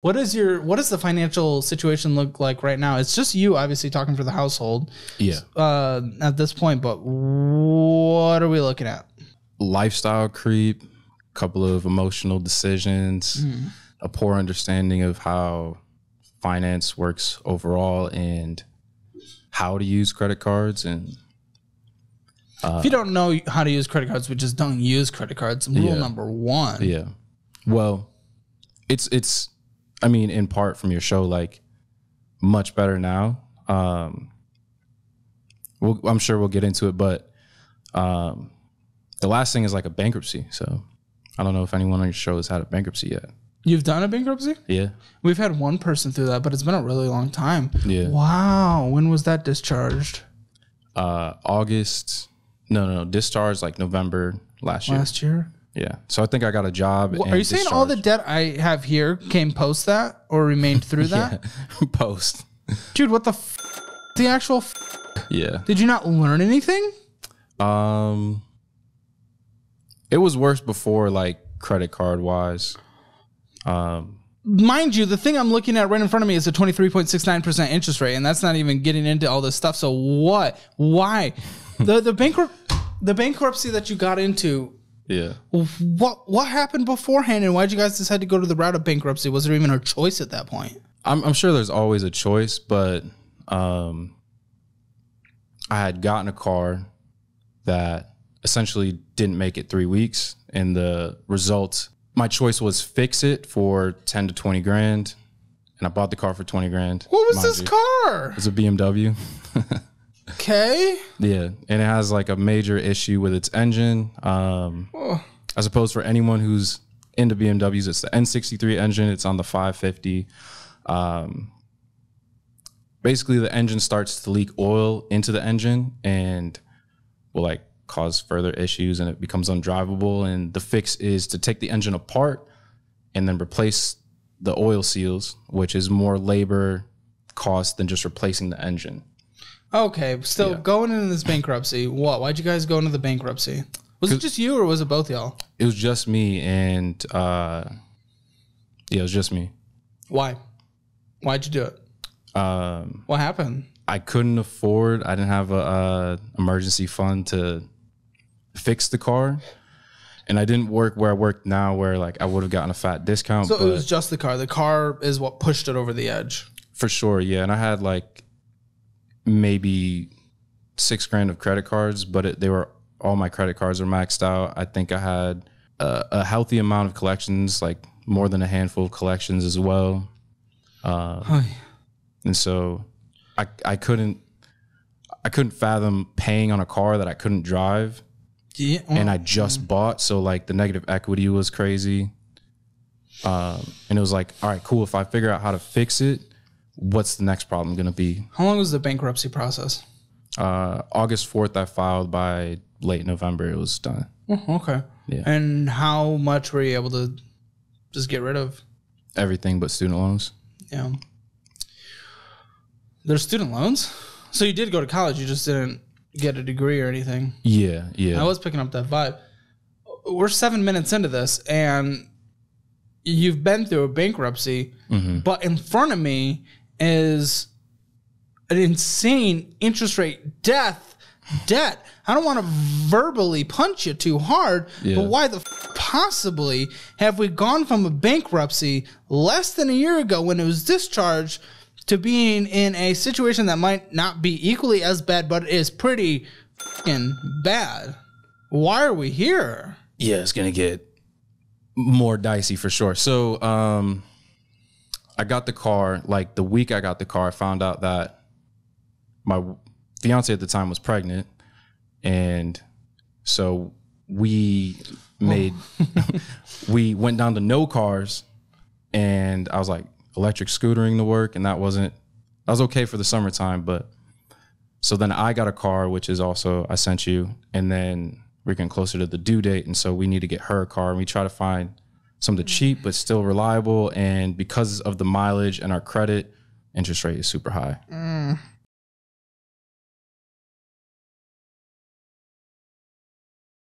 What does the financial situation look like right now? It's just you obviously talking for the household. Yeah. At this point, but what are we looking at? Lifestyle creep, a couple of emotional decisions, a poor understanding of how finance works overall and how to use credit cards. And if you don't know how to use credit cards, we just don't use credit cards. Rule number one. Yeah. Well, it's I mean, in part from your show, like much better now. I'm sure we'll get into it, but the last thing is like a bankruptcy. So I don't know if anyone on your show has had a bankruptcy yet. You've done a bankruptcy? Yeah. We've had one person through that, but it's been a really long time. Yeah. Wow. When was that discharged? August. No. Discharged like November last year. Last year? Yeah. So I think I got a job. Well, are you saying all the debt I have here came post that or remained through that? Yeah. Post. Dude, what the the actual Yeah. Did you not learn anything? It was worse before, like credit card wise. Mind you, the thing I'm looking at right in front of me is a 23.69% interest rate, and that's not even getting into all this stuff. So what? Why? the bankruptcy that you got into. Yeah. What happened beforehand, and why'd you guys decide to go to the route of bankruptcy? Was there even a choice at that point? I'm sure there's always a choice, but I had gotten a car that essentially didn't make it 3 weeks, and the result, my choice was fix it for 10 to 20 grand, and I bought the car for 20 grand. What was this car? It's a BMW. Okay. Yeah, and it has like a major issue with its engine. I suppose for anyone who's into BMWs, it's the N63 engine. It's on the 550. Basically, the engine starts to leak oil into the engine and will like cause further issues, and it becomes undrivable. And the fix is to take the engine apart and then replace the oil seals, which is more labor cost than just replacing the engine. Okay, still going into this bankruptcy. Why'd you guys go into the bankruptcy? Was it just you or was it both y'all? It was just me, and it was just me. Why? Why'd you do it? What happened? I couldn't afford. I didn't have a emergency fund to fix the car, and I didn't work where I work now, where like I would have gotten a fat discount. So it was just the car. The car is what pushed it over the edge. For sure, yeah. And I had like maybe $6 grand of credit cards, but all my credit cards were maxed out. I think I had a healthy amount of collections, like more than a handful of collections as well. And so I couldn't fathom paying on a car that I couldn't drive. Yeah. And I just bought. So like the negative equity was crazy. And it was like, all right, cool. If I figure out how to fix it, what's the next problem going to be? How long was the bankruptcy process? August 4th, I filed. By late November, it was done. Oh, okay. Yeah. And how much were you able to just get rid of? Everything but student loans. Yeah. There's student loans? So you did go to college, you just didn't get a degree or anything. Yeah, yeah. I was picking up that vibe. We're 7 minutes into this, and you've been through a bankruptcy, but in front of me is an insane interest rate debt. I don't want to verbally punch you too hard, but why the possibly have we gone from a bankruptcy less than a year ago when it was discharged to being in a situation that might not be equally as bad, but is pretty fucking bad? Why are we here? Yeah, it's going to get more dicey for sure. So I got the car, like the week I got the car, I found out that my fiance at the time was pregnant. And so we we went down to no cars, and I was like electric scootering to work, and that was okay for the summertime. But so then I got a car, which is also, I sent you, and then we're getting closer to the due date. And so we need to get her a car, and we try to find something cheap, but still reliable. And because of the mileage and our credit, interest rate is super high.